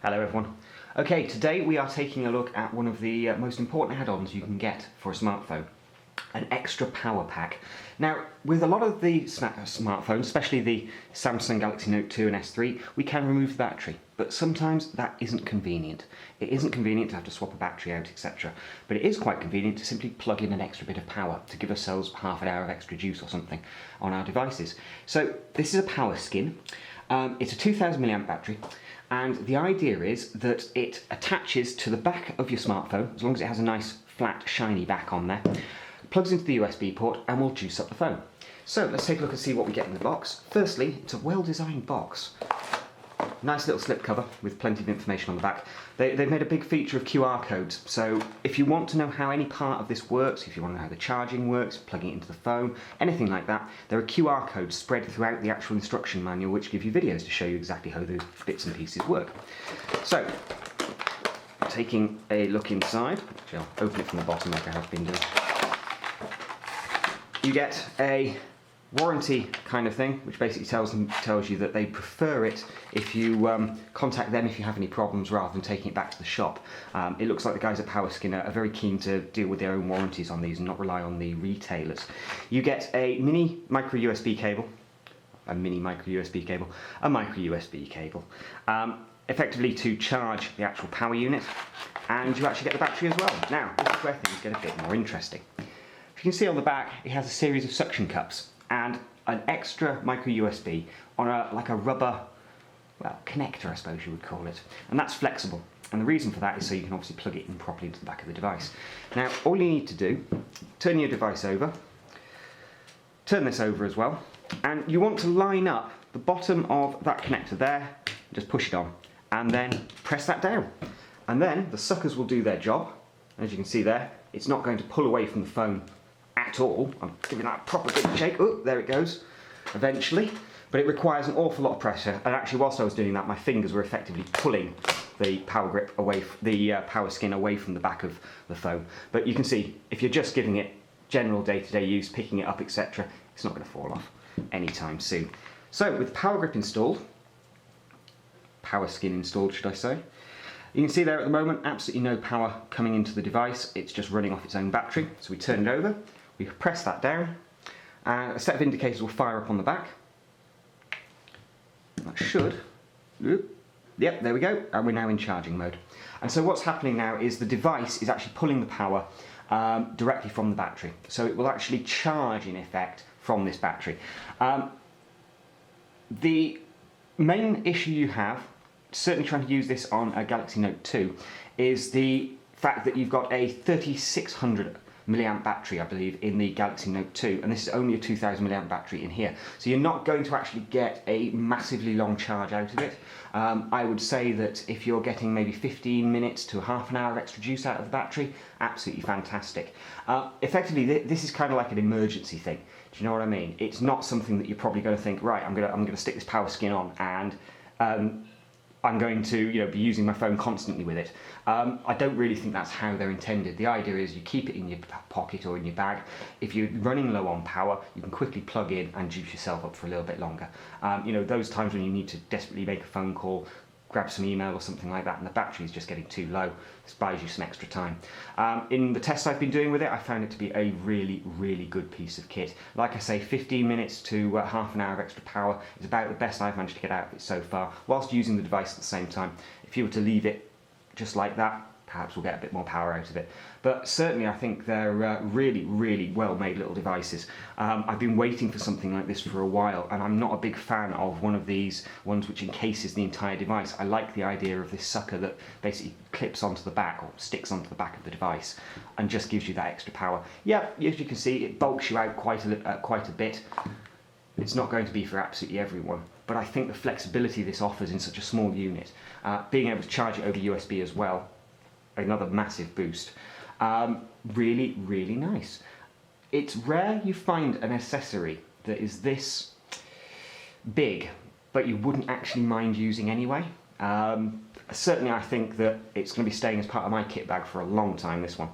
Hello everyone. Okay, today we are taking a look at one of the most important add-ons you can get for a smartphone, an extra power pack. Now, with a lot of the smartphones, especially the Samsung Galaxy Note 2 and S3, we can remove the battery, but sometimes that isn't convenient. It isn't convenient to have to swap a battery out, etc. But it is quite convenient to simply plug in an extra bit of power to give ourselves half an hour of extra juice or something on our devices. So this is a PowerSkin. It's a 2000 mAh battery. And the idea is that it attaches to the back of your smartphone, as long as it has a nice flat shiny back on there, plugs into the USB port and will juice up the phone. So let's take a look and see what we get in the box. Firstly, it's a well-designed box. Nice little slip cover with plenty of information on the back. They've made a big feature of QR codes, so if you want to know how any part of this works, if you want to know how the charging works, plugging it into the phone, anything like that, there are QR codes spread throughout the actual instruction manual which give you videos to show you exactly how those bits and pieces work. So, taking a look inside, which I'll open it from the bottom like I have been doing, you get a warranty kind of thing, which basically tells you that they prefer it if you contact them if you have any problems rather than taking it back to the shop. It looks like the guys at PowerSkin are very keen to deal with their own warranties on these and not rely on the retailers. You get a mini micro USB cable, a micro USB cable, effectively to charge the actual power unit, and you actually get the battery as well. Now, this is where things get a bit more interesting. If you can see on the back, it has a series of suction cups and an extra micro USB on like a rubber, well, connector I suppose you would call it, and that's flexible, and the reason for that is so you can obviously plug it in properly into the back of the device. Now all you need to do, turn your device over, turn this over as well, and you want to line up the bottom of that connector there, just push it on, and then press that down, and then the suckers will do their job. As you can see there, it's not going to pull away from the phone at all. I'm giving that a proper big shake. Oh, there it goes, eventually. But it requires an awful lot of pressure, and actually whilst I was doing that, my fingers were effectively pulling the power grip away, the PowerSkin away from the back of the phone. But you can see, if you're just giving it general day-to-day use, picking it up, etc., it's not going to fall off anytime soon. So with power grip installed, PowerSkin installed should I say, you can see there at the moment absolutely no power coming into the device, it's just running off its own battery. So we turn it over, we press that down, and a set of indicators will fire up on the back. That should, yep, there we go, and we're now in charging mode. And so what's happening now is the device is actually pulling the power directly from the battery. So it will actually charge in effect from this battery. The main issue you have, certainly trying to use this on a Galaxy Note 2, is the fact that you've got a 3600 mAh battery, I believe, in the Galaxy Note 2, and this is only a 2000 mAh battery in here. So you're not going to actually get a massively long charge out of it. I would say that if you're getting maybe 15 minutes to half an hour of extra juice out of the battery, absolutely fantastic. Effectively, this is kind of like an emergency thing. Do you know what I mean? It's not something that you're probably going to think, right, I'm going to stick this PowerSkin on and I'm going to be using my phone constantly with it. I don't really think that's how they're intended. The idea is you keep it in your pocket or in your bag. If you're running low on power, you can quickly plug in and juice yourself up for a little bit longer. Those times when you need to desperately make a phone call, grab some email or something like that, and the battery is just getting too low, this buys you some extra time. In the tests I've been doing with it, I found it to be a really, really good piece of kit. Like I say, 15 minutes to half an hour of extra power is about the best I've managed to get out of it so far, whilst using the device at the same time. If you were to leave it just like that, perhaps we'll get a bit more power out of it. But certainly I think they're really, really well-made little devices. I've been waiting for something like this for a while, and I'm not a big fan of one of these ones which encases the entire device. I like the idea of this sucker that basically clips onto the back, or sticks onto the back of the device, and just gives you that extra power. Yeah, as you can see, it bulks you out quite a bit. It's not going to be for absolutely everyone, but I think the flexibility this offers in such a small unit, being able to charge it over USB as well, another massive boost. Really, really nice. It's rare you find an accessory that is this big, but you wouldn't actually mind using anyway. Certainly I think that it's going to be staying as part of my kit bag for a long time, this one.